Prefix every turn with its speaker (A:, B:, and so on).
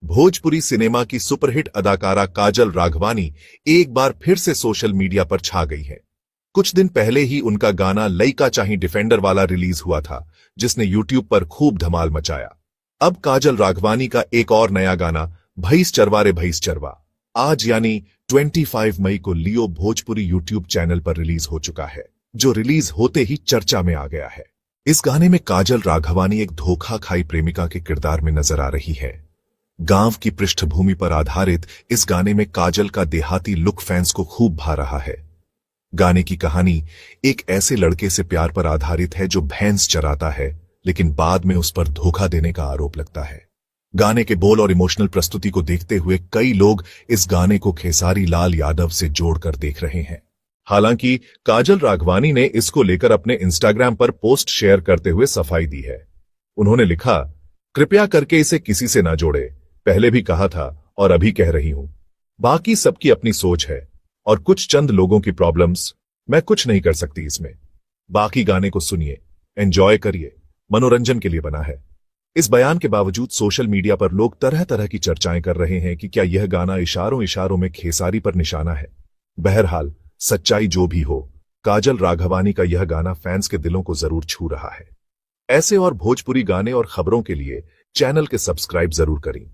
A: Bhojpuri cinema की superhit अदाकारा काजल राघवानी एक बार फिर से सोशल मीडिया पर छा गई हैं। कुछ दिन पहले ही उनका गाना लइका चाही डिफेंडर वाला रिलीज हुआ था, जिसने यूट्यूब पर खूब धमाल मचाया। अब काजल राघवानी का एक और नया गाना भईस चरवा रे भईस चरवा आज यानी 25 मई को लियो भोजपुरी यूट्यूब चैनल पर रिलीज हो चुका है, जो रिलीज होते ही चर्चा में आ गया है। इस गाने में काजल राघवानी एक धोखा खाई प्रेमिका के किरदार में नजर आ रही है। गांव की पृष्ठभूमि पर आधारित इस गाने में काजल का देहाती लुक फैंस को खूब भा रहा है। गाने की कहानी एक ऐसे लड़के से प्यार पर आधारित है जो भैंस चराता है, लेकिन बाद में उस पर धोखा देने का आरोप लगता है। गाने के बोल और इमोशनल प्रस्तुति को देखते हुए कई लोग इस गाने को खेसारी लाल यादव से जोड़कर देख रहे हैं। हालांकि काजल राघवानी ने इसको लेकर अपने इंस्टाग्राम पर पोस्ट शेयर करते हुए सफाई दी है। उन्होंने लिखा, कृपया करके इसे किसी से ना जोड़े, पहले भी कहा था और अभी कह रही हूं। बाकी सबकी अपनी सोच है और कुछ चंद लोगों की प्रॉब्लम्स, मैं कुछ नहीं कर सकती इसमें। बाकी गाने को सुनिए, एंजॉय करिए, मनोरंजन के लिए बना है। इस बयान के बावजूद सोशल मीडिया पर लोग तरह तरह की चर्चाएं कर रहे हैं कि क्या यह गाना इशारों इशारों में खेसारी पर निशाना है। बहरहाल सच्चाई जो भी हो, काजल राघवानी का यह गाना फैंस के दिलों को जरूर छू रहा है। ऐसे और भोजपुरी गाने और खबरों के लिए चैनल के सब्सक्राइब जरूर करें।